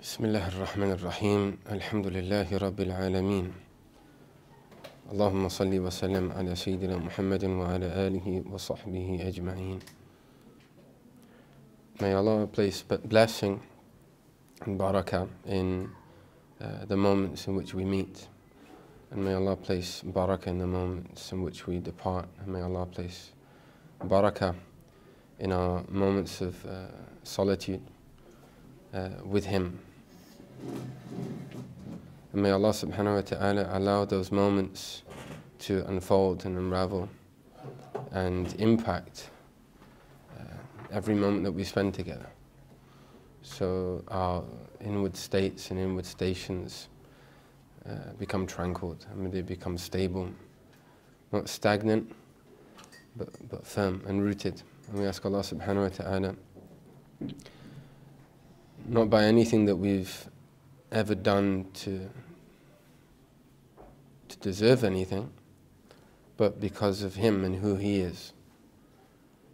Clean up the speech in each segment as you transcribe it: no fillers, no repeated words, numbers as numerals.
بسم الله الرحمن الرحيم الحمد لله رب العالمين اللهم صل وسلم على سيدنا محمد وعلى آله وصحبه أجمعين. May Allah place blessing and barakah in the moments in which we meet, and may Allah place barakah in the moments in which we depart, and may Allah place barakah in our moments of solitude with Him. And may Allah subhanahu wa ta'ala allow those moments to unfold and unravel and impact every moment that we spend together. So our inward states and inward stations become tranquil, and they become stable, not stagnant, but firm and rooted. And we ask Allah subhanahu wa ta'ala, not by anything that we've ever done to deserve anything, but because of Him and who He is,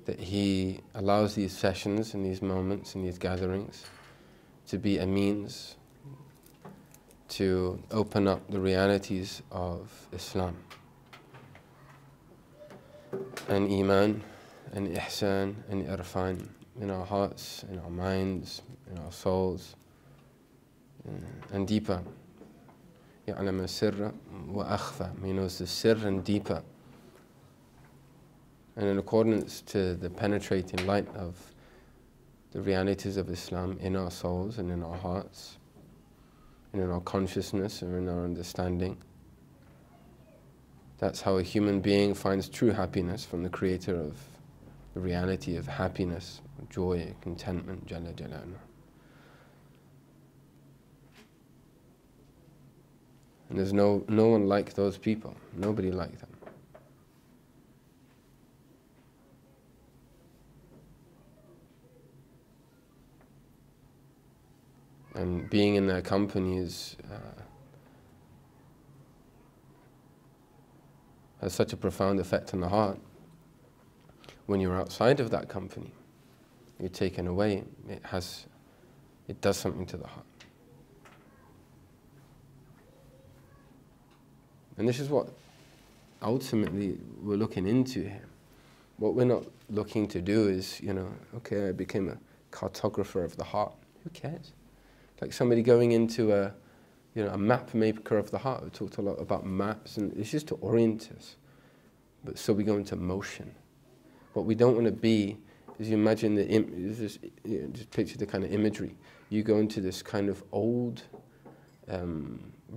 that He allows these sessions and these moments and these gatherings to be a means to open up the realities of Islam and Iman and Ihsan and Irfan in our hearts, in our minds, in our souls, and deeper. يعلم السر وأخفى. He knows the sir and deeper. And in accordance to the penetrating light of the realities of Islam in our souls and in our hearts, and in our consciousness and in our understanding, that's how a human being finds true happiness from the Creator of the reality of happiness, joy, contentment, Jalla Jalaluhu. And there's no one like those people, nobody like them. And being in their company is has such a profound effect on the heart. When you're outside of that company, you're taken away, it does something to the heart. And this is what ultimately we're looking into here. What we're not looking to do is, okay, I became a cartographer of the heart. Who cares? Like somebody going into a map maker of the heart. We talked a lot about maps, and it's just to orient us. But so we go into motion. What we don't want to be is, you imagine just picture the kind of imagery. You go into this kind of old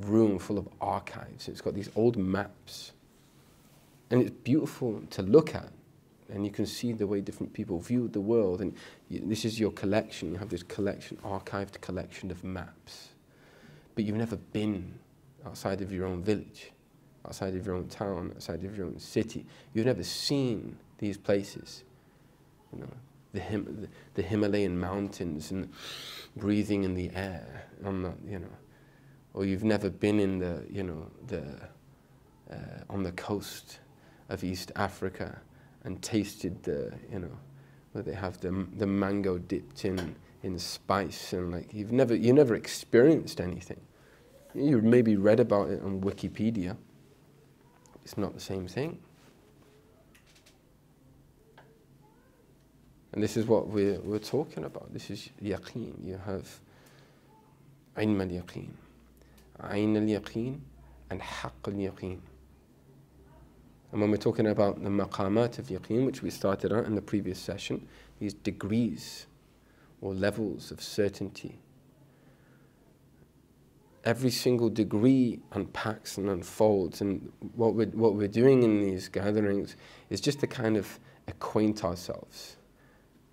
room full of archives. It's got these old maps, and it's beautiful to look at, and you can see the way different people viewed the world, and this is your collection. You have this collection, archived collection of maps, but you've never been outside of your own village, outside of your own town, outside of your own city. You've never seen these places, the Himalayan mountains and breathing in the air on the, or you've never been in on the coast of East Africa and tasted where they have the mango dipped in spice, and you never experienced anything. You maybe read about it on Wikipedia. It's not the same thing. And this is what we're talking about. This is yaqeen. You have ilm al-yaqeen, ayn al-yaqeen, and haqq al-yaqeen. And when we're talking about the maqamat of yaqeen, which we started out in the previous session, these degrees or levels of certainty, every single degree unpacks and unfolds. And what we're doing in these gatherings is just to kind of acquaint ourselves.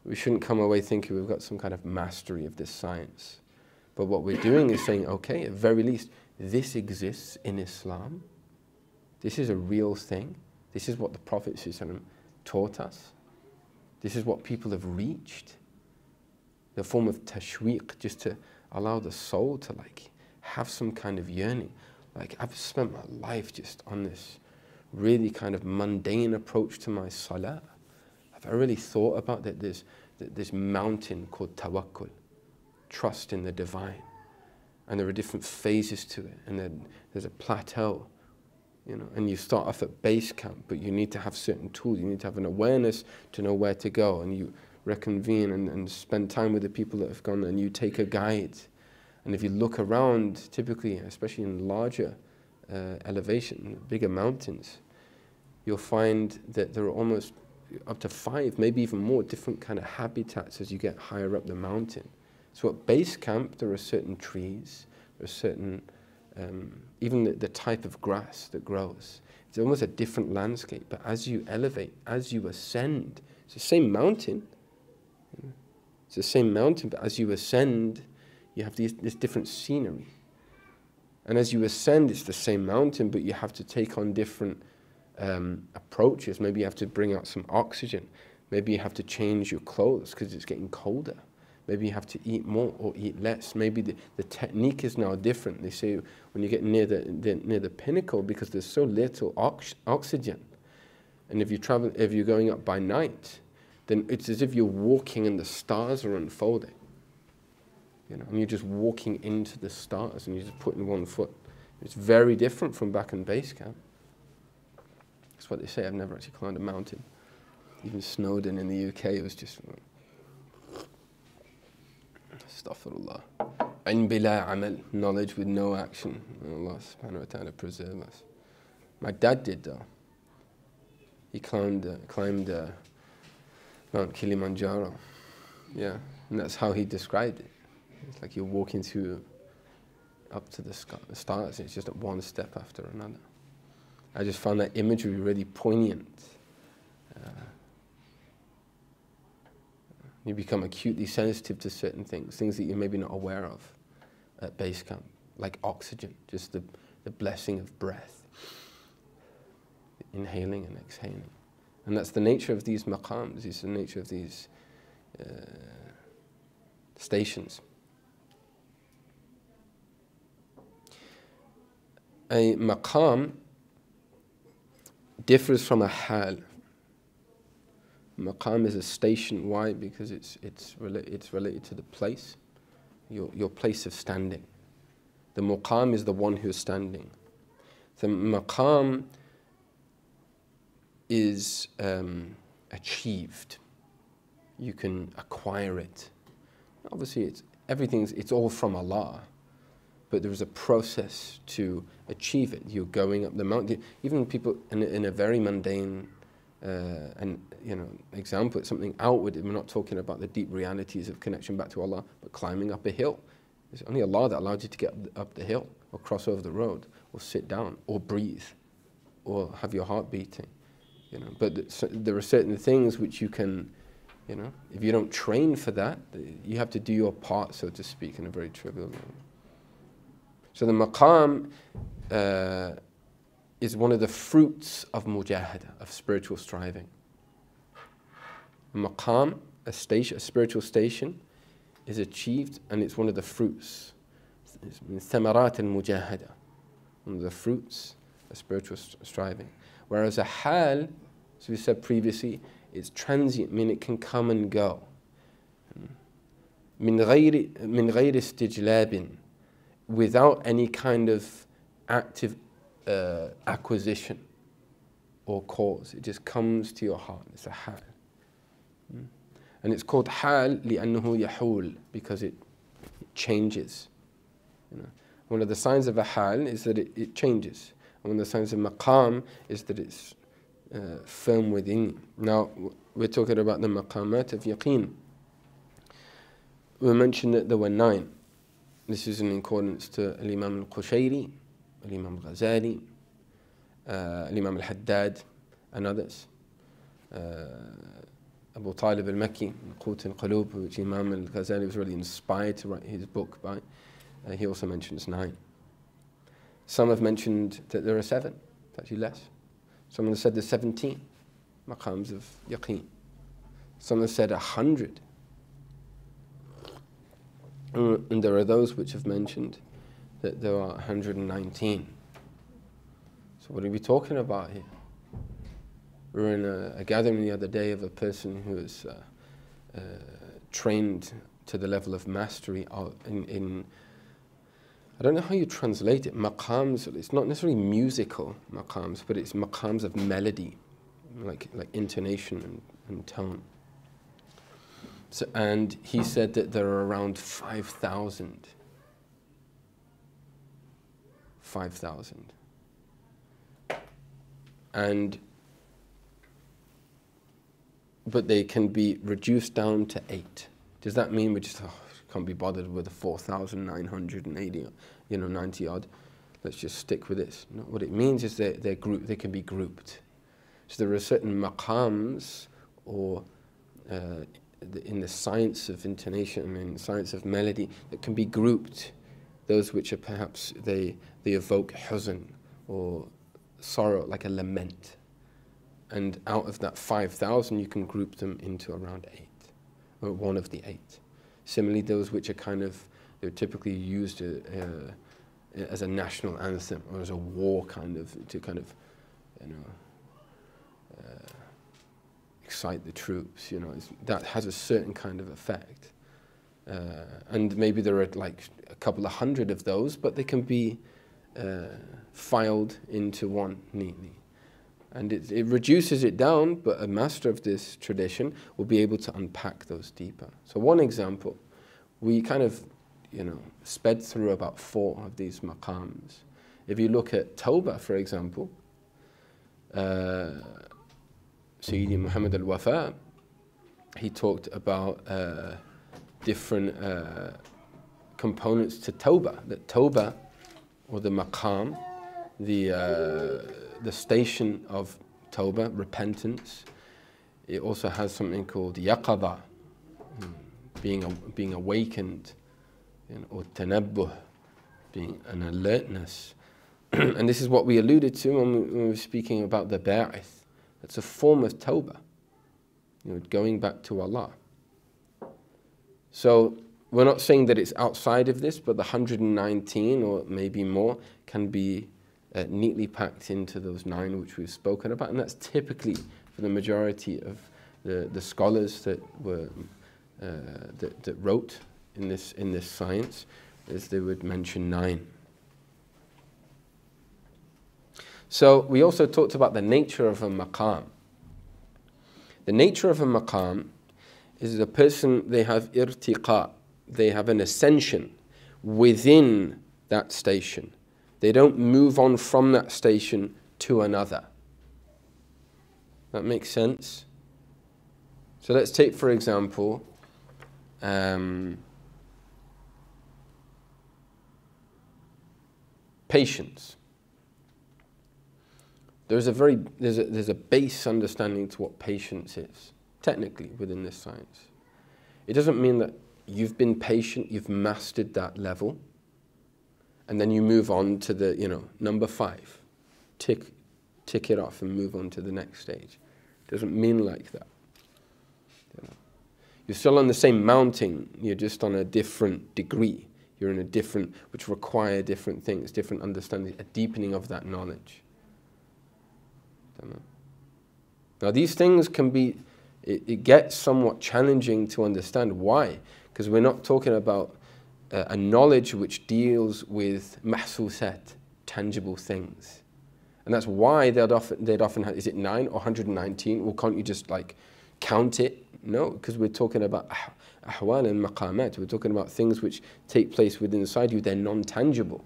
We shouldn't come away thinking we've got some kind of mastery of this science. But what we're doing is saying, okay, at very least, this exists in Islam. This is a real thing. This is what the Prophet ﷺ taught us. This is what people have reached. The form of tashweeq, just to allow the soul to have some kind of yearning. I've spent my life just on this really kind of mundane approach to my salah. Have I really thought about that? This mountain called tawakkul, trust in the divine. and there are different phases to it, and then there's a plateau, you know, and you start off at base camp, but you need to have certain tools, you need to have an awareness to know where to go, and you reconvene and spend time with the people that have gone, and you take a guide. And if you look around, typically, especially in larger elevation, bigger mountains, you'll find that there are almost up to 5, maybe even more different kind of habitats as you get higher up the mountain. So at base camp, there are certain trees, there are certain, even the type of grass that grows. It's almost a different landscape, but as you elevate, as you ascend, it's the same mountain. It's the same mountain, but as you ascend, you have this different scenery. And as you ascend, it's the same mountain, but you have to take on different approaches. Maybe you have to bring out some oxygen. Maybe you have to change your clothes because it's getting colder. Maybe you have to eat more or eat less. Maybe the technique is now different. They say when you get near the pinnacle, because there's so little oxygen, and if you're going up by night, then it's as if you're walking and the stars are unfolding. You know, and you're just walking into the stars and you're just putting one foot. It's very different from back in base camp. That's what they say. I've never actually climbed a mountain. Even Snowdon in the UK, it was just astaghfirullah. Ilm bila amal, knowledge with no action. Allah subhanahu wa ta'ala preserve us. My dad did though. He climbed Mount Kilimanjaro. Yeah, and that's how he described it. It's like you're walking up to the stars. It's just one step after another. I just found that imagery really poignant. You become acutely sensitive to certain things that you're maybe not aware of at base camp, like oxygen, just the blessing of breath, inhaling and exhaling. And that's the nature of these maqams, it's the nature of these stations. A maqam differs from a hal. Maqam is a station. Why? Because it's related to the place, your place of standing. The muqam is the one who is standing. The maqam is achieved. You can acquire it. Obviously, it's all from Allah, but there is a process to achieve it. You're going up the mountain. Even people in a very mundane example, it's something outward. We're not talking about the deep realities of connection back to Allah, but climbing up a hill. It's only Allah that allowed you to get up the hill, or cross over the road, or sit down, or breathe, or have your heart beating. You know, but there are certain things which you can, you know, if you don't train for that, you have to do your part, so to speak, in a very trivial way. So the maqam is one of the fruits of mujahada, of spiritual striving. Maqam, a spiritual station, is achieved, and it's one of the fruits. It's min thamarat al-mujahada, one of the fruits of spiritual striving. Whereas a hal, as we said previously, it's transient, meaning it can come and go. Min ghayri istijlabin, without any kind of active acquisition or cause. It just comes to your heart. It's a hal. And it's called hal لأنه يحول, because it changes. You know? One of the signs of a hal is that it changes. And one of the signs of maqam is that it's firm within you. Now, we're talking about the maqamat of yaqeen. We mentioned that there were 9. This is in accordance to Imam al-Qushayri, Imam al-Ghazali, Imam al-Haddad, and others. Abu Talib al-Makki, Qut al-Qulub, which Imam al-Ghazali was really inspired to write his book by. He also mentions 9. Some have mentioned that there are 7, it's actually less. Some have said there's 17 maqams of yaqeen. Some have said 100. And there are those which have mentioned that there are 119. So what are we talking about here? We were in a gathering the other day of a person who is trained to the level of mastery in I don't know how you translate it. Maqams, it's not necessarily musical maqams, but it's maqams of melody, like intonation and tone. So, and he said that there are around 5,000. 5,000. But they can be reduced down to 8. Does that mean we just can't be bothered with the 4,980, 90 odd? Let's just stick with this. No, what it means is that they can be grouped. So there are certain maqams, or in the science of intonation, in the science of melody, that can be grouped. Those which are perhaps they evoke huzn or sorrow, like a lament. And out of that 5,000, you can group them into around 8, or one of the 8. Similarly, those which are they're typically used as a national anthem or as a war to excite the troops. That has a certain kind of effect. And maybe there are like a couple of hundred of those, but they can be filed into one neatly. And it reduces it down, but a master of this tradition will be able to unpack those deeper. So one example, we kind of, sped through about 4 of these maqams. If you look at Tawbah, for example, Sayyidi Muhammad al-Wafa, he talked about different components to Tawbah. That Tawbah, or the maqam, the station of Tawbah, repentance, it also has something called yaqada, being awakened, or tanabbuh, being an alertness. And this is what we alluded to when we were speaking about the ba'ith. It's a form of Tawbah, going back to Allah. So we're not saying that it's outside of this, but the 119 or maybe more can be neatly packed into those 9 which we've spoken about, and that's typically for the majority of the scholars that were that wrote in this science, as they would mention 9. So we also talked about the nature of a maqam. The nature of a maqam is a person, they have irtiqa, they have an ascension within that station. They don't move on from that station to another. That makes sense? So let's take, for example, patience. There's a base understanding to what patience is, technically, within this science. It doesn't mean that you've been patient, you've mastered that level, and then you move on to the, number 5. Tick it off and move on to the next stage. It doesn't mean like that. You're still on the same mountain, you're just on a different degree. You're in a different, which require different things, different understanding, a deepening of that knowledge. Now these things can be, it gets somewhat challenging to understand. Why? Because we're not talking about a knowledge which deals with mahsusat, tangible things. And that's why they'd often have, is it 9 or 119? Well, can't you just count it? No, because we're talking about ahwal and maqamat. We're talking about things which take place within inside you. They're non-tangible.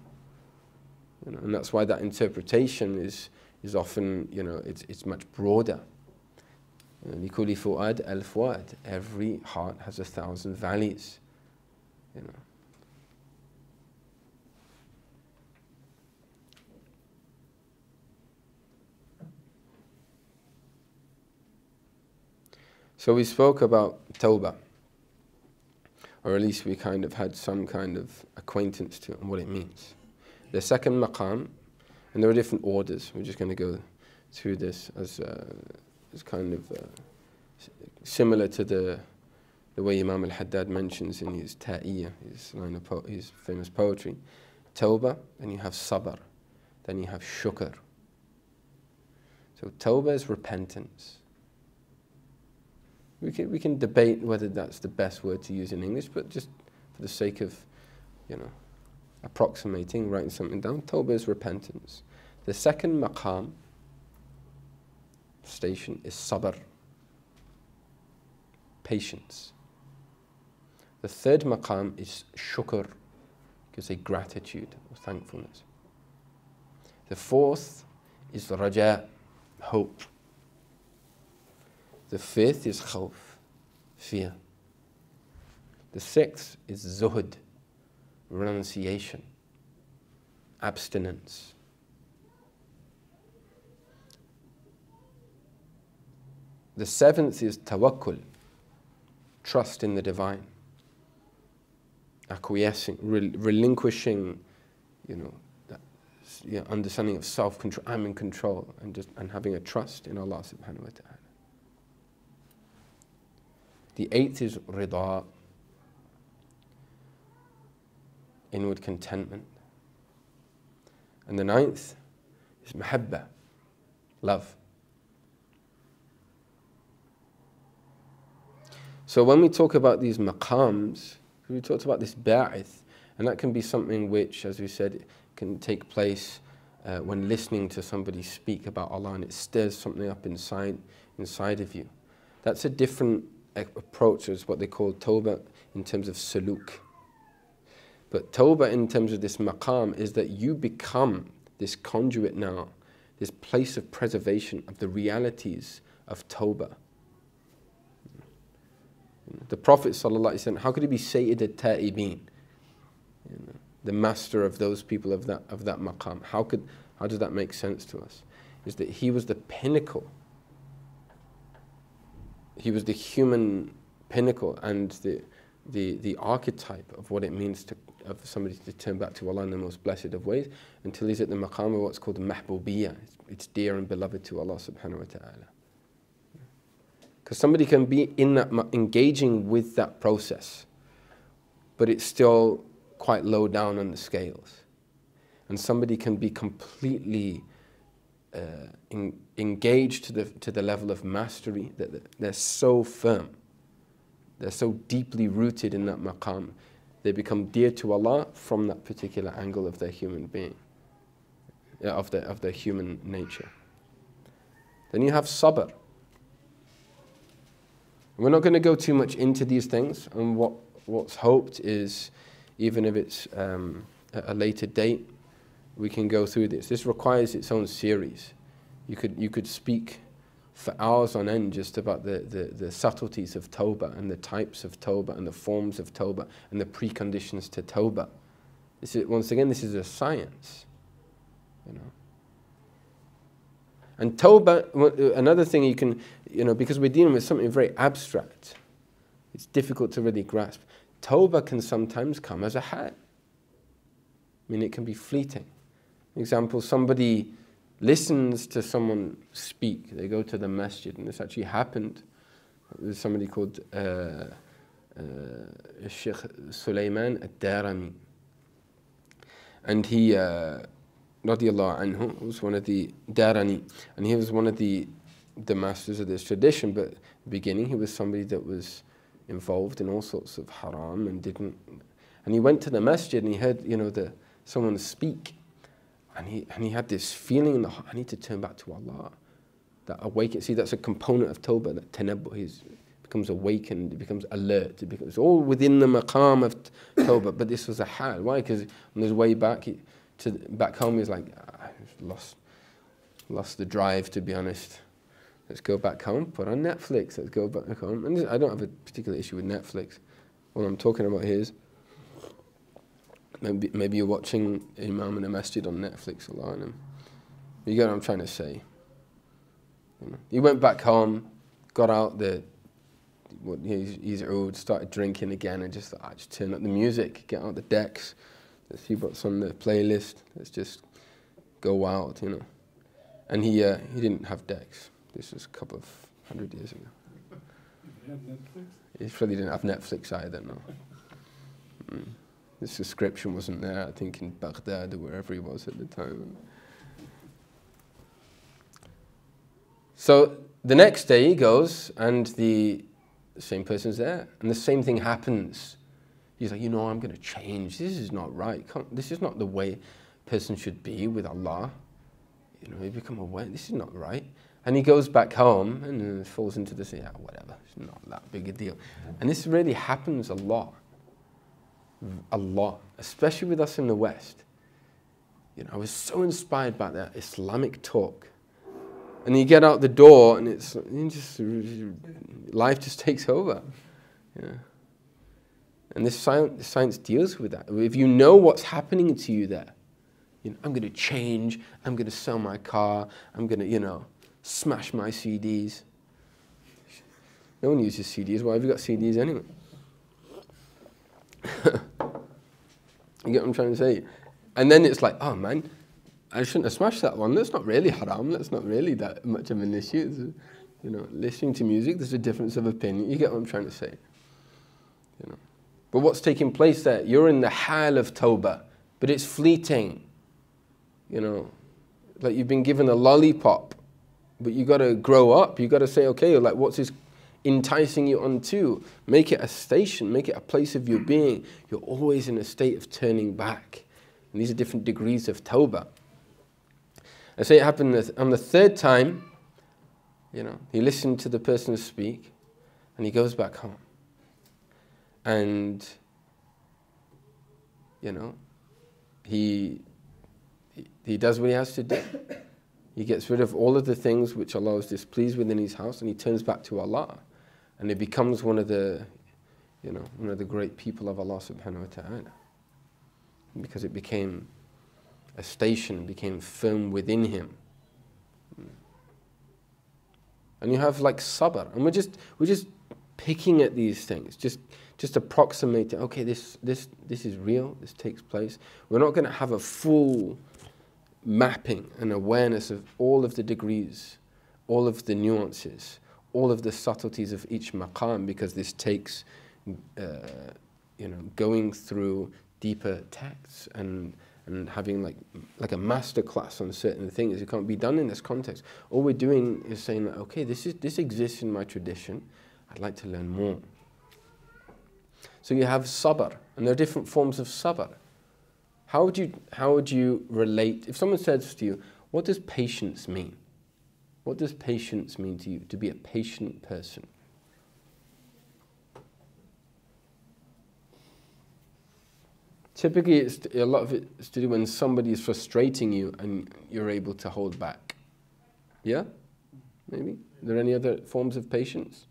And that's why that interpretation is often, it's much broader. لِكُلِّ فُؤَادٍ أَلْفُؤَادٍ. Every heart has 1,000 valleys. So we spoke about Tawbah, or at least we kind of had some kind of acquaintance to it and what it means. The second maqam, and there are different orders. We're just going to go through this as kind of similar to the way Imam al-Haddad mentions in his Ta'iyya, his famous poetry. Tawbah, then you have sabr, then you have shukr. So Tawbah is repentance. We can debate whether that's the best word to use in English, but just for the sake of, approximating, writing something down. Tawbah is repentance. The second maqam, station, is sabr, patience. The third maqam is shukr, you could say gratitude or thankfulness. The fourth is raja, hope. The fifth is khawf, fear. The sixth is zuhud, renunciation, abstinence. The seventh is tawakkul, trust in the divine, acquiescing, relinquishing, that understanding of self-control. I'm in control, and having a trust in Allah subhanahu wa ta'ala. The eighth is rida, inward contentment. And the ninth is mahabba, love. So when we talk about these maqams, we talked about this ba'ith, and that can be something which, as we said, can take place when listening to somebody speak about Allah, and it stirs something up inside of you. That's a different approach as what they call tawbah in terms of suluk. But tawbah in terms of this maqam is that you become this conduit now, this place of preservation of the realities of tawbah. The Prophet ﷺ, how could he be Sayyid al-Ta'ibin? The master of those people of that maqam. How does that make sense to us? Is that he was the pinnacle. He was the human pinnacle and the archetype of what it means of somebody to turn back to Allah in the most blessed of ways, until he's at the maqam of what's called mahbubiyya. It's dear and beloved to Allah subhanahu wa ta'ala. Because somebody can be in that, engaging with that process, but it's still quite low down on the scales. And somebody can be completely engaged to the level of mastery, that they're so firm, they're so deeply rooted in that maqam, they become dear to Allah from that particular angle of their human being, of their human nature. Then you have sabr. We're not going to go too much into these things, and what's hoped is, even if it's at a later date, we can go through this. This requires its own series. You could speak for hours on end just about the subtleties of tawbah, and the types of tawbah, and the forms of tawbah, and the preconditions to tawbah. Once again, this is a science, And tawbah, another thing you can, because we're dealing with something very abstract, it's difficult to really grasp. Tawbah can sometimes come as a hal. It can be fleeting. For example, somebody listens to someone speak. They go to the masjid, and this actually happened. There's somebody called Sheykh Sulaiman al-Darami. And he, radiallahu anhu, was one of the Darani, and he was one of the masters of this tradition. But at the beginning, he was somebody that was involved in all sorts of haram and he went to the masjid and he heard, someone speak, and he had this feeling in the heart, I need to turn back to Allah. That awaken. See, that's a component of tawbah, that tanabbuh. He becomes awakened, he becomes alert, it's all within the maqam of tawbah. But this was a hal. Why? Because on his way back back home, he was like, I've lost the drive, to be honest. Let's go back home, put on Netflix, let's go back home. And I don't have a particular issue with Netflix. What I'm talking about here is, maybe you're watching Imam in a masjid on Netflix, Allah. You get what I'm trying to say. He went back home, got out he's old, started drinking again, and just thought, just turn up the music, get out the decks, let's see what's on the playlist, let's just go wild, And he didn't have decks. This was a couple of 100 years ago. He had Netflix? He probably didn't have Netflix either, no. The subscription wasn't there, I think, in Baghdad or wherever he was at the time. So the next day he goes, and the same person's there, and the same thing happens. he's like, you know, I'm going to change. This is not right. This is not the way a person should be with Allah. You know, you become aware, this is not right. And he goes back home and falls into this, yeah, whatever, it's not that big a deal. And this really happens a lot, especially with us in the West. You know, I was so inspired by that Islamic talk. And you get out the door and life just takes over. Yeah. And this science deals with that. If you know what's happening to you there, you know, I'm going to change, I'm going to sell my car, I'm going to, you know, smash my CDs. No one uses CDs. Why have you got CDs anyway? You get what I'm trying to say? And then it's like, oh man, I shouldn't have smashed that one. That's not really haram. That's not really that much of an issue. You know, listening to music, there's a difference of opinion. You get what I'm trying to say? You know. But what's taking place there? You're in the hal of tawbah, but it's fleeting. You know, like you've been given a lollipop, but you got to grow up. You got to say, okay, like what's this enticing you onto? Make it a station. Make it a place of your being. You're always in a state of turning back. And these are different degrees of tawbah. I say it happened on the third time, you know, he listened to the person speak and he goes back home. And, you know, he does what he has to do. He gets rid of all of the things which Allah is displeased with in his house and he turns back to Allah. And he becomes one of the, you know, one of the great people of Allah subhanahu wa ta'ala. Because it became a station, became firm within him. And you have like sabr, and we're just picking at these things, just approximating, okay, this is real, this takes place. We're not going to have a full mapping and awareness of all of the degrees, all of the nuances, all of the subtleties of each maqam, because this takes you know, going through deeper texts and having like a master class on certain things. It can't be done in this context. All we're doing is saying, like, okay, this exists in my tradition. I'd like to learn more. So you have sabr, and there are different forms of sabr. How would you relate if someone says to you, what does patience mean? What does patience mean to you, to be a patient person? Typically, a lot of it is to do when somebody is frustrating you and you're able to hold back. Yeah? Maybe? Are there any other forms of patience?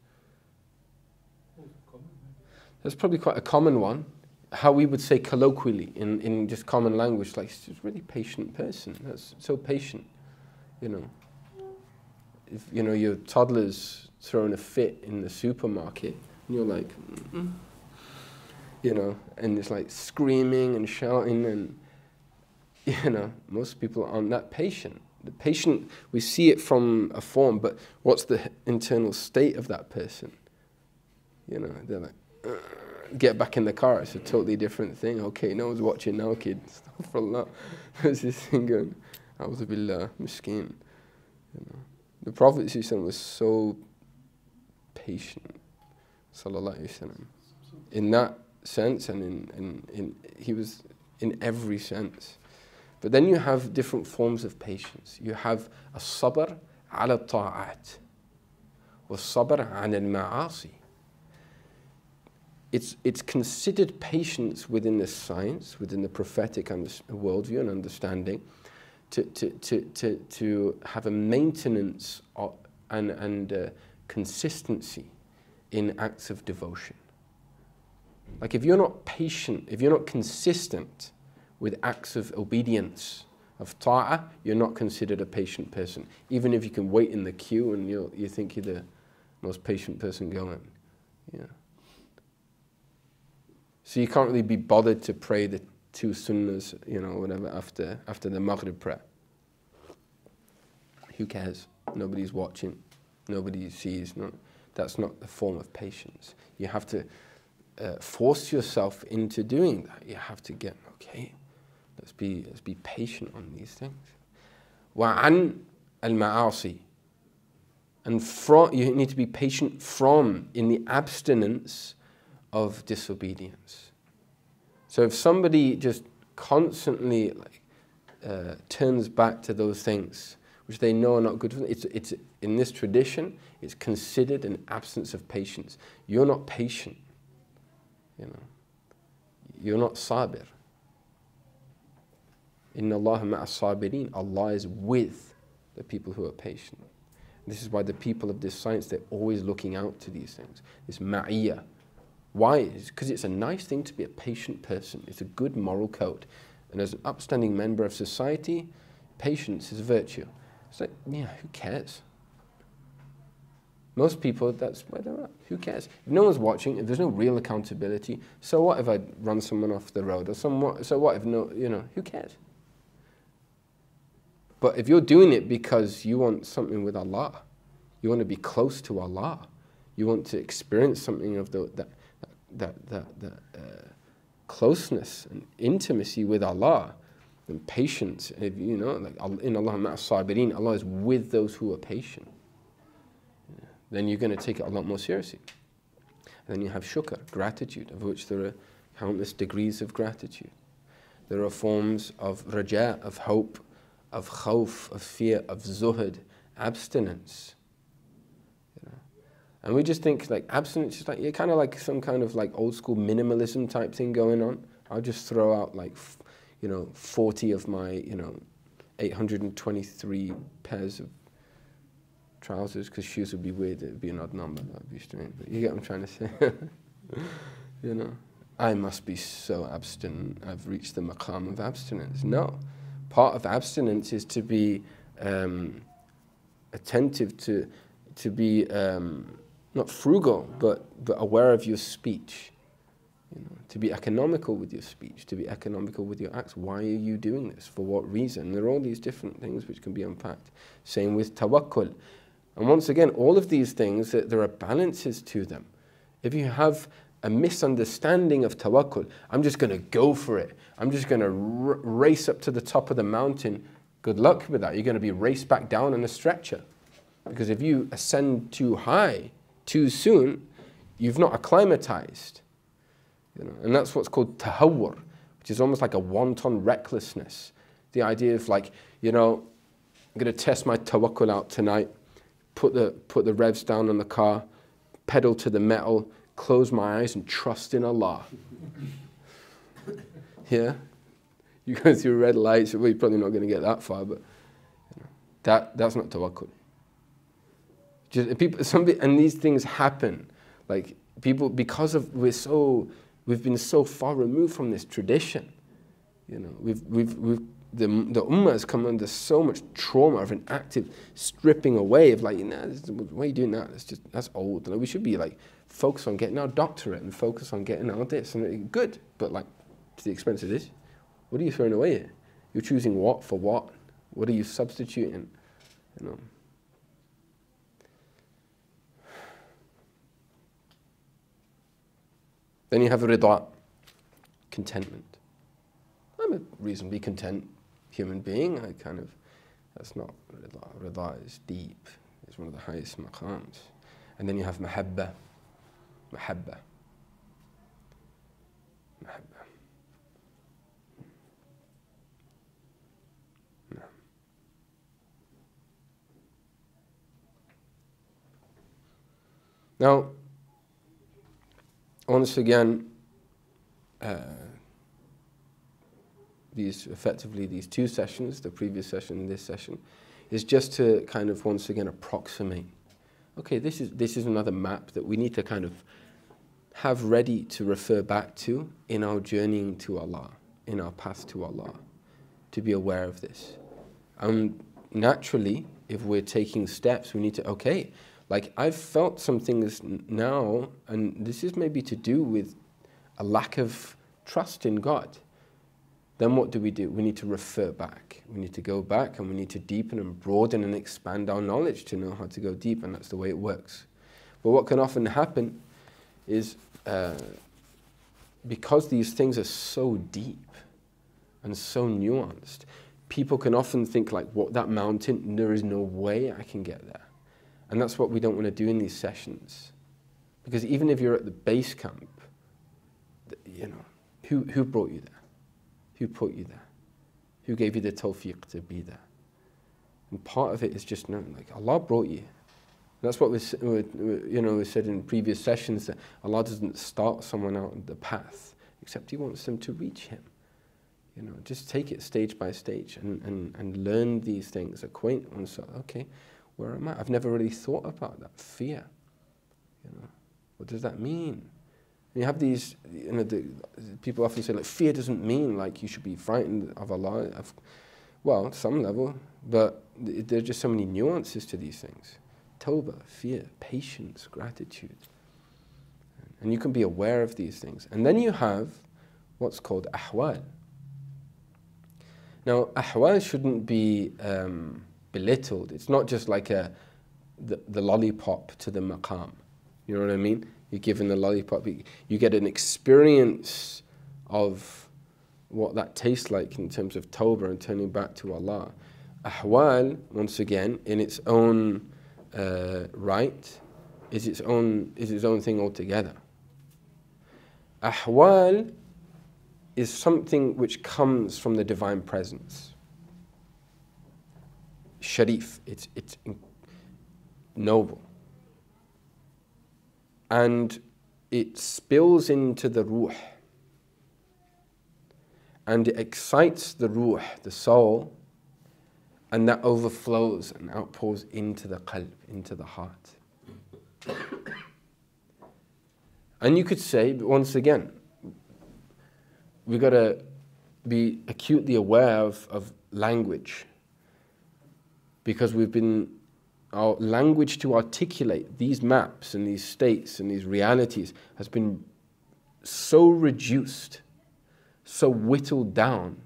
That's probably quite a common one. How we would say colloquially in just common language, like, it's a really patient person. That's so patient, you know. If, you know, your toddler's throwing a fit in the supermarket, and you're like, you know, and it's like screaming and shouting, and, you know, most people aren't that patient. The patient, we see it from a form, but what's the internal state of that person? You know, they're like, get back in the car, it's a totally different thing. Okay, no one's watching now, kid. Astaghfirullah. There's this thing going, A'udhu billah, miskeen. You know. The Prophet ﷺ was so patient, sallallahu alayhi wa sallam. In that sense, and he was in every sense. But then you have different forms of patience. You have a sabr ala ta'at, wa sabr ala al-ma'asi. It's considered patience within the science, within the prophetic worldview and understanding, to have a maintenance and consistency in acts of devotion. Like if you're not patient, if you're not consistent with acts of obedience, of ta'ah, you're not considered a patient person. Even if you can wait in the queue and you think you're the most patient person going. Yeah. So you can't really be bothered to pray the 2 sunnahs, you know, whatever, after the Maghrib prayer. Who cares? Nobody's watching. Nobody sees. No, that's not the form of patience. You have to force yourself into doing that. You have to get, okay, let's be patient on these things. وَعَنْ الْمَعَاصِي. And you need to be patient from, in the abstinence of disobedience. So if somebody just constantly turns back to those things which they know are not good for them, it's in this tradition, it's considered an absence of patience. You're not patient, you know. You're not sabir. Inna Allah ma'a sabirin. Allah is with the people who are patient. This is why the people of this science, they're always looking out to these things. This ma'iyah. Why? It's because it's a nice thing to be a patient person. It's a good moral code. And as an upstanding member of society, patience is a virtue. It's like, yeah, who cares? Most people, that's where they're at. Who cares? If no one's watching, if there's no real accountability, so what if I run someone off the road? Or so what if no, you know, who cares? But if you're doing it because you want something with Allah, you want to be close to Allah, you want to experience something of that closeness and intimacy with Allah and patience, if, you know, like in Allah ma'a sabirin, Allah is with those who are patient. Then you're going to take it a lot more seriously. And then you have shukr, gratitude, of which there are countless degrees of gratitude. There are forms of raja, of hope, of khawf, of fear, of zuhud, abstinence. You know? And we just think like abstinence is like, you're kind of like some kind of like old school minimalism type thing going on. I'll just throw out like, you know, 40 of my, you know, 823 pairs of trousers, because shoes would be weird, it would be an odd number, that would be strange, but you get what I'm trying to say. You know, I must be so abstinent, I've reached the maqam of abstinence. No, part of abstinence is to be attentive, to be not frugal, but aware of your speech. You know, to be economical with your speech, to be economical with your acts. Why are you doing this? For what reason? There are all these different things which can be unpacked. Same with tawakkul. And once again, all of these things, there are balances to them. If you have a misunderstanding of tawakkul, I'm just going to go for it, I'm just going to race up to the top of the mountain, good luck with that. You're going to be raced back down on a stretcher. Because if you ascend too high, too soon, you've not acclimatized. You know? And that's what's called tahawwur, which is almost like a wanton recklessness. The idea of like, you know, I'm going to test my tawakkul out tonight, put the revs down on the car, pedal to the metal, close my eyes and trust in Allah. Yeah? You go through red lights, well, you're probably not going to get that far, but you know, that's not tawakkul. Just people, and these things happen. Like people, because of we've been so far removed from this tradition. You know, the ummah has come under so much trauma of an active stripping away of like, nah, why are you doing that? That's old. Like, we should be like focus on getting our doctorate and focus on getting our this and good, but like to the expense of this, what are you throwing away here? You're choosing what for what? What are you substituting? You know. Then you have rida, contentment. I'm a reasonably content human being. That's not rida. Rida is deep. It's one of the highest maqams. And then you have mahabba. Mahabba. Mahabba. No. Now, once again, these two sessions, the previous session and this session, is just to kind of once again approximate. Okay, this is another map that we need to kind of have ready to refer back to in our journeying to Allah, in our path to Allah, to be aware of this. And naturally, if we're taking steps, we need to, okay, like I've felt some things now, and this is maybe to do with a lack of trust in God. Then what do? We need to refer back. We need to go back and we need to deepen and broaden and expand our knowledge to know how to go deep, and that's the way it works. But what can often happen is because these things are so deep and so nuanced, people can often think like, what, that mountain, there is no way I can get there. And that's what we don't want to do in these sessions. Because even if you're at the base camp, you know, Who brought you there? Who put you there? Who gave you the tawfiq to be there? And part of it is just knowing, like, Allah brought you. That's what we said in previous sessions, that Allah doesn't start someone out on the path, except He wants them to reach Him. Just take it stage by stage and learn these things, acquaint oneself. Okay, where am I? I've never really thought about that. Fear. What does that mean? And you have these, people often say, like, fear doesn't mean like you should be frightened of Allah. Well, at some level, but there are just so many nuances to these things. Tawbah, fear, patience, gratitude. And you can be aware of these things. And then you have what's called ahwal. Now, ahwal shouldn't be belittled. It's not just like the lollipop to the maqam. You know what I mean? You're given the lollipop. You get an experience of what that tastes like in terms of tawbah and turning back to Allah. Ahwal, once again, in its own right, is its own thing altogether. Ahwal is something which comes from the divine presence. Sharif, it's noble. And it spills into the ruh. And it excites the ruh, the soul, and that overflows and outpours into the qalb, into the heart. And you could say, once again, we've got to be acutely aware of language, because our language to articulate these maps and these states and these realities has been so reduced, so whittled down,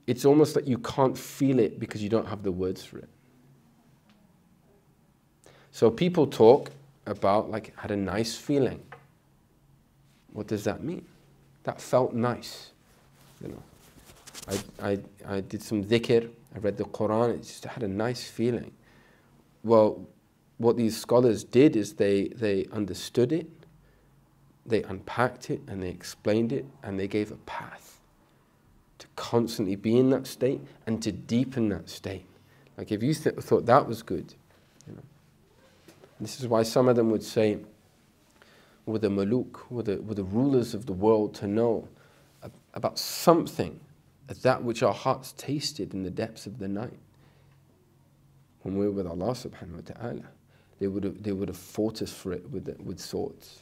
it's almost like you can't feel it because you don't have the words for it. So people talk about, like, had a nice feeling. What does that mean? That felt nice. I did some dhikr, I read the Quran, it just had a nice feeling. Well, what these scholars did is they understood it, they unpacked it, and they explained it, and they gave a path to constantly be in that state and to deepen that state. Like, if you thought that was good, this is why some of them would say, were the maluk, were the rulers of the world to know about something, that which our hearts tasted in the depths of the night. When we were with Allah subhanahu wa ta'ala, they would have fought us for it with swords.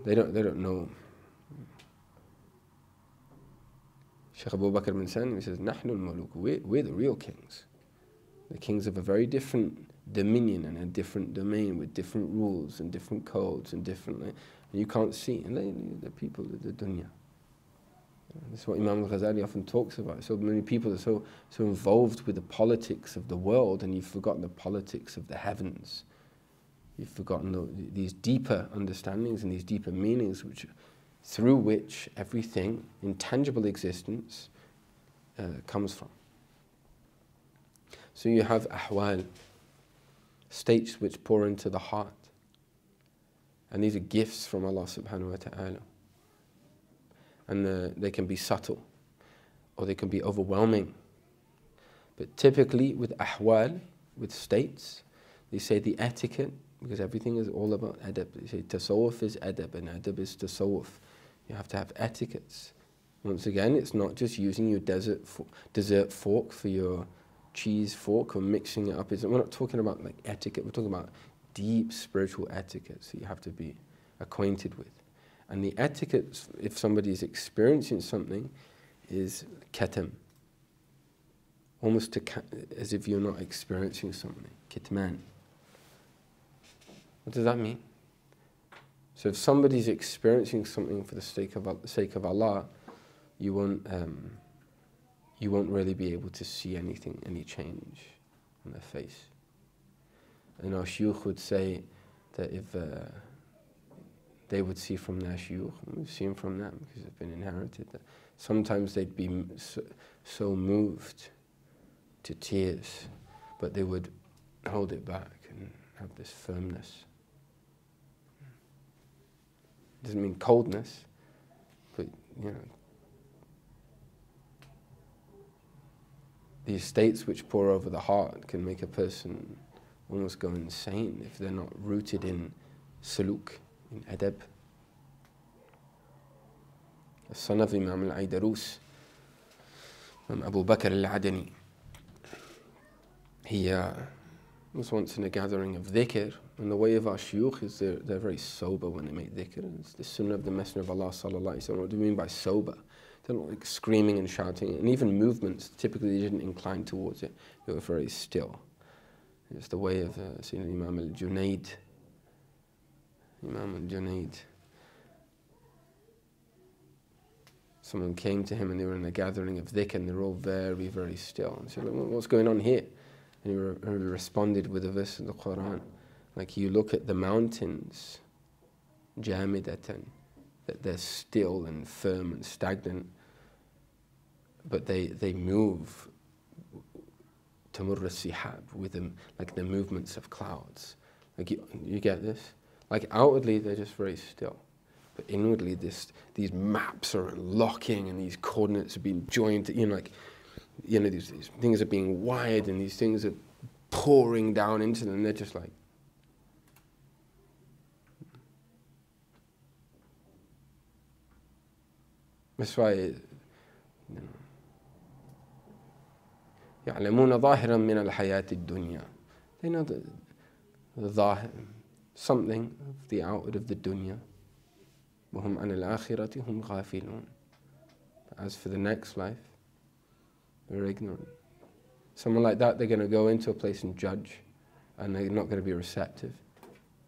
They don't know. Sheykh Abu Bakr bin Salim, he says, "Nahnu al-muluk." We're the real kings. The kings of a very different dominion and a different domain with different rules and different codes and different. And you can't see. And the people of the dunya. This is what Imam al-Ghazali often talks about. So many people are so involved with the politics of the world, and you've forgotten the politics of the heavens. You've forgotten these deeper understandings and these deeper meanings through which everything in tangible existence comes from. So you have ahwal, states which pour into the heart. And these are gifts from Allah subhanahu wa ta'ala. And they can be subtle, or they can be overwhelming. But typically with ahwal, with states, they say the etiquette, because everything is all about adab. They say tasawwuf is adab and adab is tasawwuf. You have to have etiquettes. Once again, it's not just using your dessert fork for your cheese fork or mixing it up. We're not talking about like etiquette, we're talking about deep spiritual etiquette that you have to be acquainted with. And the etiquette, if somebody is experiencing something, is katam. Almost as if you're not experiencing something. Kitman. What does that mean? So if somebody's experiencing something for the sake of Allah, you won't really be able to see anything, any change on their face. And our Sheykh would say that if they would see from their Sheykh, and we've seen from them because it's been inherited, that sometimes they'd be so moved to tears, but they would hold it back and have this firmness. It doesn't mean coldness, you know, these states which pour over the heart can make a person almost go insane if they're not rooted in suluk, in adab. The son of Imam al-Aydarus, Abu Bakr al-Adani, he was once in a gathering of dhikr, and the way of our shuyukh is they're very sober when they make dhikr. It's the sunnah of the Messenger of Allah sallallahu alaihi wasallam. What do you mean by sober? They're not like screaming and shouting, and even movements, typically they didn't incline towards it. They were very still. It's the way of Sayyidina Imam al-Junayd. Imam al-Junayd. Someone came to him and they were in a gathering of dhikr and they were all very, very still. And he said, what's going on here? And he responded with a verse of the Quran. Like, you look at the mountains, jamidatan, that they're still and firm and stagnant, but they move tamurr as-sihab, with them, like the movements of clouds. Like, you get this? Like, outwardly they're just very still, but inwardly these maps are unlocking and these coordinates are being joined. These things are being wired and these things are pouring down into them. They're just like, that's why يعلمون ظاهرا من الحياة الدنيا. They know the ظاهر, something of the outward of the dunya. وهم عن الآخرة هم غافلون. As for the next life, they're ignorant. Someone like that, they're going to go into a place and judge, and they're not going to be receptive.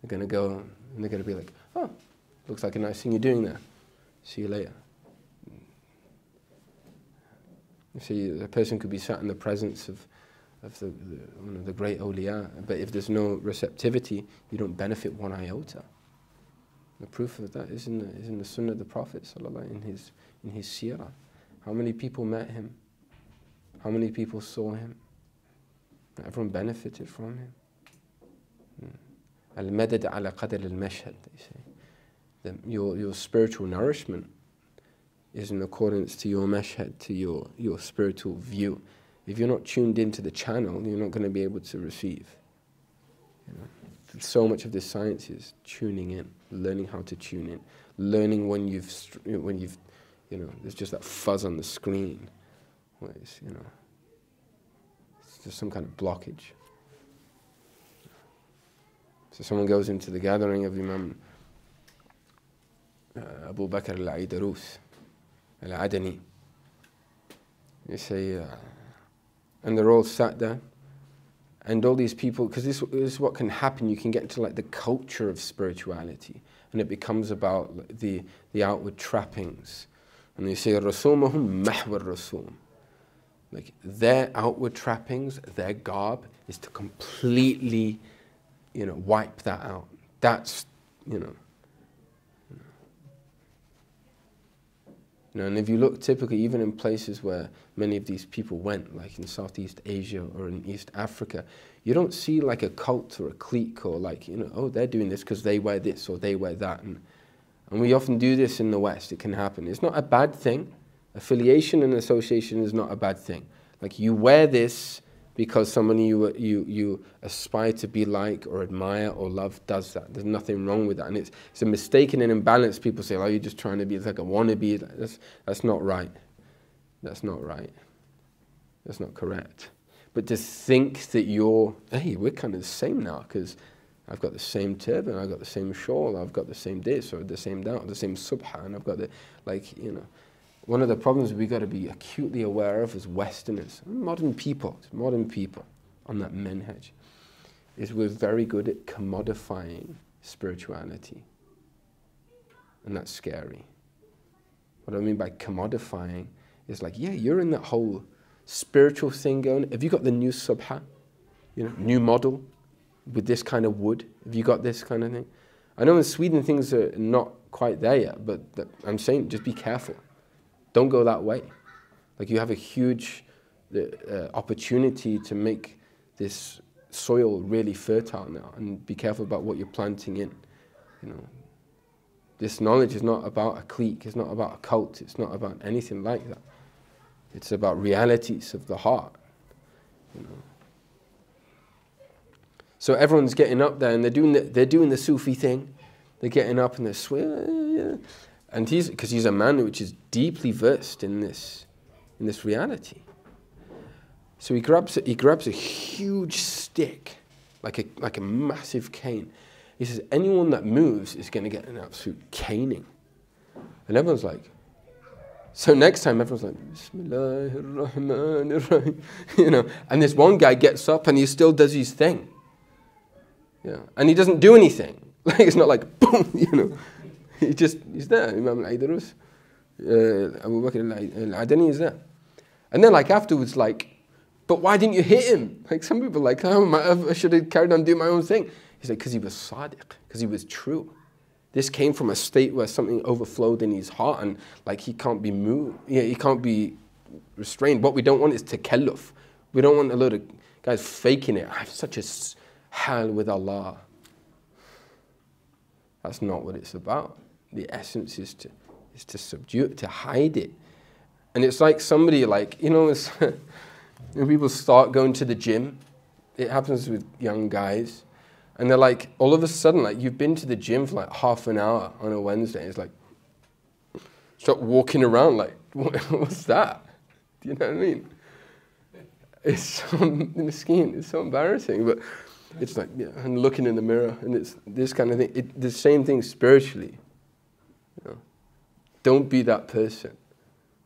They're going to go and they're going to be like, oh, looks like a nice thing you're doing there. See you later. You see, a person could be sat in the presence of one of the great awliya, but if there's no receptivity, you don't benefit one iota. The proof of that is in the sunnah of the Prophet sallallahu in his seerah. How many people met him? How many people saw him? Everyone benefited from him. Al-madad ala qadr al-mashhad, they say. Your spiritual nourishment is in accordance to your mashhad, to your spiritual view. If you're not tuned into the channel, you're not going to be able to receive. So much of this science is tuning in, learning how to tune in, learning when there's just that fuzz on the screen, where it's just some kind of blockage. So someone goes into the gathering of Imam Abu Bakr al-Aydarus, al-Adani. They say, and they're all sat there, and all these people, because this is what can happen. You can get into like the culture of spirituality, and it becomes about the outward trappings. And they say, "Rasumahum mahwa rasum." Like, their outward trappings, their garb, is to completely, wipe that out. That's, and if you look typically, even in places where many of these people went, like in Southeast Asia or in East Africa, you don't see like a cult or a clique or like, oh, they're doing this because they wear this or they wear that. And we often do this in the West. It can happen. It's not a bad thing. Affiliation and association is not a bad thing. Like, you wear this because someone you aspire to be like or admire or love does that. There's nothing wrong with that. And it's a mistaken and imbalanced. People say, oh, you're just trying to be, it's like a wannabe. That's not right. That's not right. That's not correct. But to think that hey, we're kind of the same now because I've got the same turban, I've got the same shawl, I've got the same this or the same that, or the same subha, and I've got the, one of the problems we've got to be acutely aware of as Westerners, modern people on that manhaj, is we're very good at commodifying spirituality. And that's scary. What I mean by commodifying is like, yeah, you're in that whole spiritual thing going. Have you got the new subha? New model with this kind of wood? Have you got this kind of thing? I know in Sweden things are not quite there yet, but I'm saying just be careful. Don't go that way. Like, you have a huge opportunity to make this soil really fertile now, and be careful about what you're planting in. This knowledge is not about a clique, it's not about a cult, it's not about anything like that. It's about realities of the heart, you know. So everyone's getting up there and they're doing the Sufi thing. They're getting up and they're swearing, and because he's a man which is deeply versed in this reality. So he grabs a huge stick, like a massive cane. He says, anyone that moves is going to get an absolute caning. And everyone's like, so next time everyone's like, Bismillahir Rahmanir Rahim, you know. And this one guy gets up and he still does his thing. Yeah, and he doesn't do anything. Like it's not like boom, you know. He's there. Imam al-Aidarus, Abu Bakr al-Adani is there. And then like afterwards, like, but why didn't you hit him? Like some people are like, oh, I should have carried on doing my own thing. He's like, because he was sadiq, because he was true. This came from a state where something overflowed in his heart, and like he can't be moved. Yeah, he can't be restrained. What we don't want is takalluf. We don't want a load of guys faking it. I have such a hal with Allah. That's not what it's about. The essence is to subdue it, to hide it. And it's like somebody like, you know, when people start going to the gym, it happens with young guys, and they're like, all of a sudden, like you've been to the gym for like half an hour on a Wednesday, it's like, start walking around like, what's that? Do you know what I mean? It's so miskeen, it's so embarrassing, but it's like, yeah, and looking in the mirror, and it's this kind of thing. The same thing spiritually, you know. Don't be that person,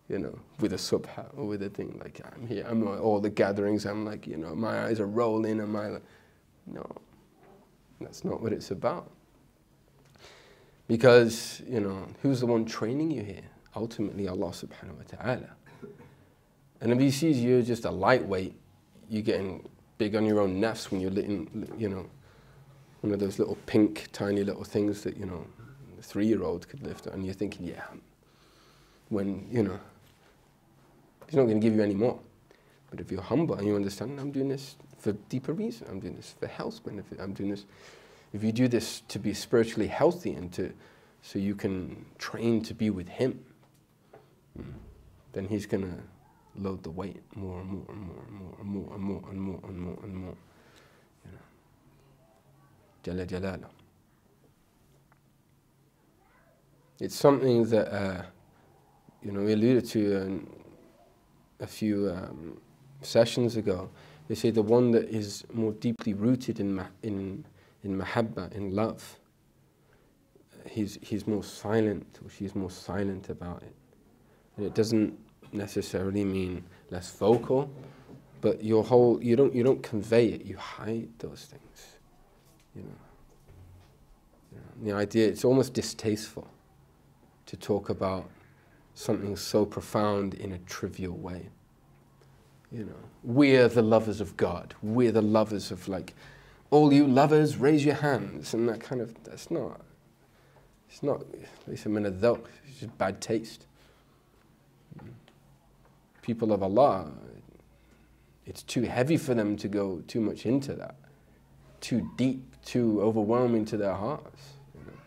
you know, with a subha or with a thing like, I'm here, I'm at all the gatherings, I'm like, you know, my eyes are rolling, and no, that's not what it's about. Because, you know, who's the one training you here? Ultimately, Allah subhanahu wa ta'ala. And if He sees you're just a lightweight, you're getting big on your own nafs when you're letting, you know, one of those little pink, tiny little things that, you know, a 3-year-old could lift, and you're thinking, yeah, when, you know, He's not going to give you any more. But if you're humble and you understand, I'm doing this for deeper reason, I'm doing this for health benefit, I'm doing this, if you do this to be spiritually healthy and so you can train to be with Him, then He's going to load the weight more and more and more and more and more and more and more and more and more. You know. Jalla Jalala. It's something that you know, we alluded to a few sessions ago. They say the one that is more deeply rooted in mahabba, in love, he's more silent, or she's more silent about it. And it doesn't necessarily mean less vocal, but you don't convey it, you hide those things. You know. The idea, it's almost distasteful to talk about something so profound in a trivial way. You know, we're the lovers of God. We're the lovers of, like, all you lovers, raise your hands, and that kind of, it's not, it's just bad taste. People of Allah, it's too heavy for them to go too much into that, too deep, too overwhelming to their hearts. You know.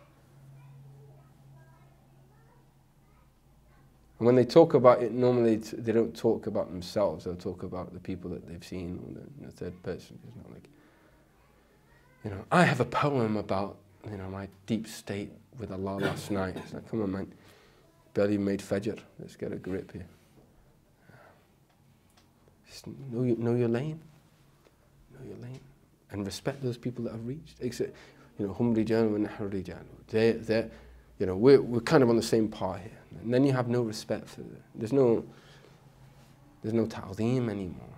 And when they talk about it, normally they don't talk about themselves, they'll talk about the people that they've seen, or the third person. It's not like, you know, I have a poem about, you know, my deep state with Allah last night. It's like, come on, man, barely made Fajr, let's get a grip here. Just know your lane. Know your lane. And respect those people that have reached. Except, you know, hum rijal wa nahnu rijal. They're, you know, we're kind of on the same par here. And then you have no respect for them. There's no ta'zeem anymore.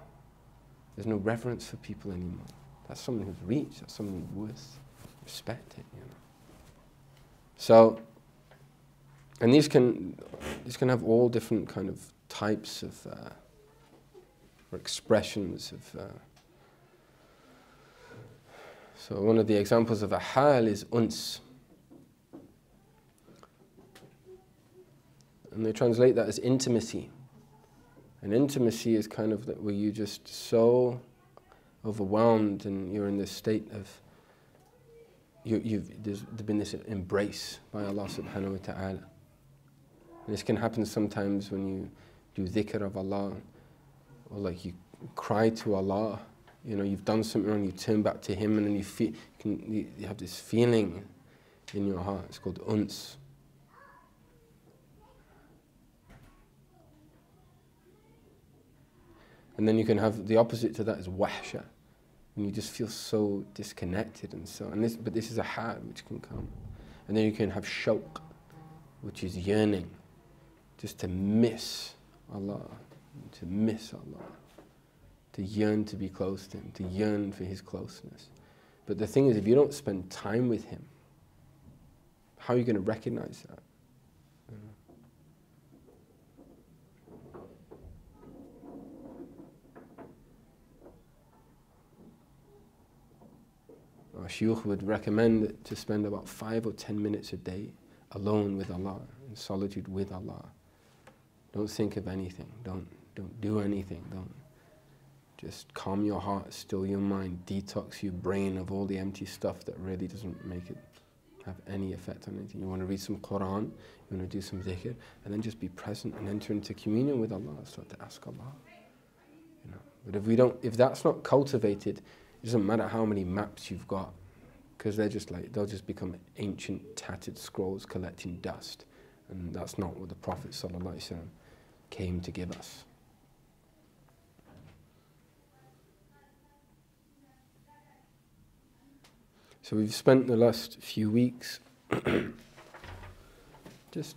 There's no reverence for people anymore. That's someone who's reached. That's someone who's worth respecting, you know. So, and these can have all different kind of types of or expressions of. So one of the examples of a hal is uns. And they translate that as intimacy. And intimacy is kind of that where you just so overwhelmed and you're in this state of, there's been this embrace by Allah subhanahu wa ta'ala. And this can happen sometimes when you do dhikr of Allah, or like you cry to Allah. You know, you've done something wrong, you turn back to Him, and then you have this feeling in your heart. It's called uns. And then you can have the opposite to that is wahsha, and you just feel so disconnected and so. But this is a hal which can come. And then you can have shawq, which is yearning, just to miss Allah, to miss Allah, to yearn to be close to Him, to yearn for His closeness. But the thing is, if you don't spend time with Him, how are you going to recognize that? Our Sheykh would recommend to spend about 5 or 10 minutes a day alone with Allah, in solitude with Allah. Don't think of anything, don't do anything, don't. Just calm your heart, still your mind, detox your brain of all the empty stuff that really doesn't make it have any effect on anything. You want to read some Quran, you want to do some dhikr, and then just be present and enter into communion with Allah, start to ask Allah. You know? But if that's not cultivated, it doesn't matter how many maps you've got, because they'll just become ancient tattered scrolls collecting dust, and that's not what the Prophet ﷺ came to give us. So we've spent the last few weeks just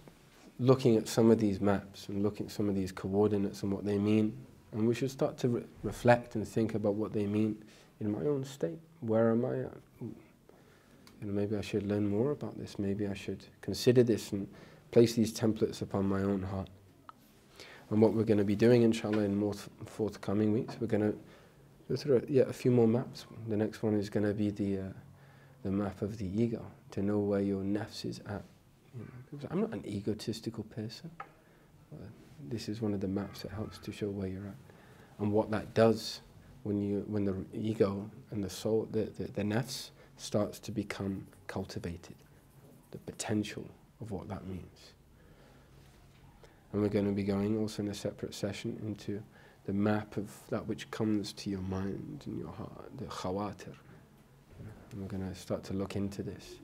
looking at some of these maps and looking at some of these coordinates and what they mean, and we should start to reflect and think about what they mean in my own state. Where am I at? You know, maybe I should learn more about this. Maybe I should consider this and place these templates upon my own heart. And what we're going to be doing, inshallah, in more forthcoming weeks, we're going to go through a few more maps. The next one is going to be the map of the ego, to know where your nafs is at. You know, because I'm not an egotistical person. This is one of the maps that helps to show where you're at and what that does when the ego and the soul, the nafs, starts to become cultivated, the potential of what that means. And we're going to be going also in a separate session into the map of that which comes to your mind and your heart, the khawatir. And we're going to start to look into this.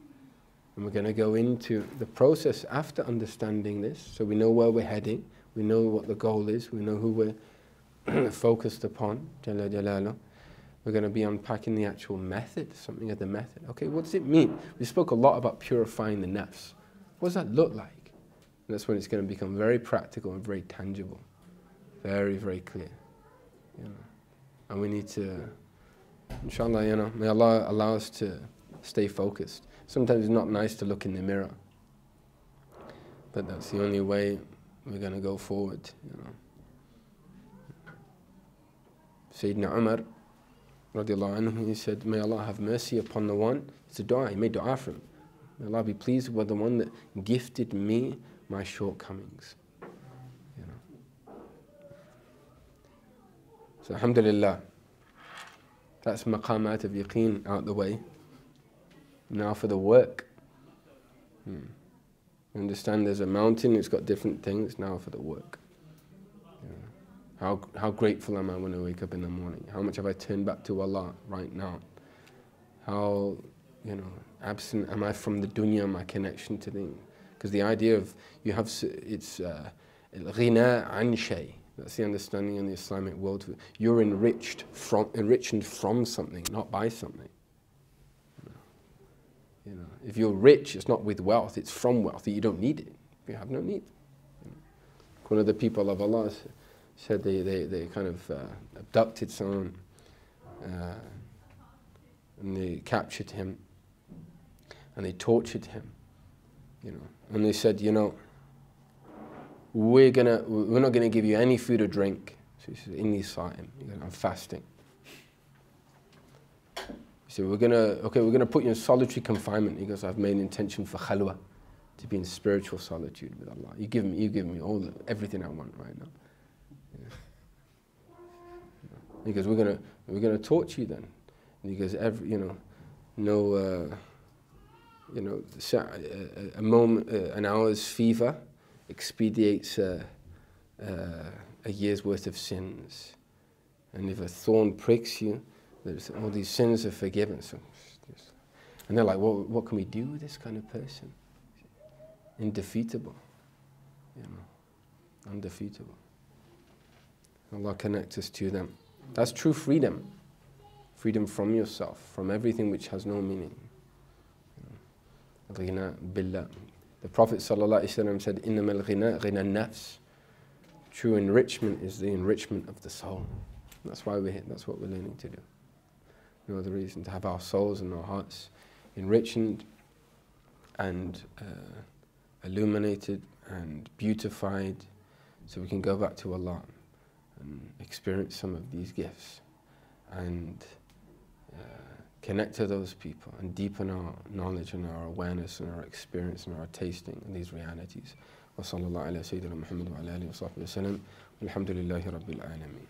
And we're going to go into the process after understanding this, so we know where we're heading, we know what the goal is, we know who we're focused upon, Jalla Jalaluh. We're going to be unpacking the actual method, something of the method. Okay, what does it mean? We spoke a lot about purifying the nafs. What does that look like? And that's when it's going to become very practical and very tangible. Very, very clear. You know. And we need to, inshallah, you know, may Allah allow us to stay focused. Sometimes it's not nice to look in the mirror, but that's the only way we're going to go forward, you know. Sayyidina Umar, radiallahu anhu, he said, may Allah have mercy upon the one, it's a dua, he made dua for him. May Allah be pleased with the one that gifted me my shortcomings. You know. So alhamdulillah, that's maqamat of yaqeen out the way. Now for the work. You understand there's a mountain, it's got different things, now for the work. How grateful am I when I wake up in the morning? How much have I turned back to Allah right now? How, you know, absent am I from the dunya, my connection to things? Because the idea of you have, it's ghina an shay. That's the understanding in the Islamic world. You're enriched from something, not by something. You know, if you're rich, it's not with wealth, it's from wealth. You don't need it. You have no need. You know. One of the people of Allah said they kind of abducted someone and they captured him and they tortured him, you know. And they said, you know, we're not gonna give you any food or drink. So he said, inni sa'im, I'm fasting. He said, we're gonna put you in solitary confinement. He goes, I've made an intention for khalwa, to be in spiritual solitude with Allah. You give me everything I want right now. He goes, we're gonna torture you then. And he goes, You know, a moment, an hour's fever expediates a year's worth of sins. And if a thorn pricks you, all these sins are forgiven. So, and they're like, well, what can we do with this kind of person? Indefeatable. You know, undefeatable. Allah connect us to them. That's true freedom. Freedom from yourself, from everything which has no meaning. Ghina billah. The Prophet ﷺ said, "Innamal ghina ghina nafs." True enrichment is the enrichment of the soul. That's why that's what we're learning to do. No other reason, to have our souls and our hearts enriched and illuminated and beautified, so we can go back to Allah and experience some of these gifts and connect to those people and deepen our knowledge and our awareness and our experience and our tasting in these realities. Wa sallallahu ala sayyidina Muhammad wa ala alihi wa sahbihi wa sallam. Alhamdulillahi rabbil alameen.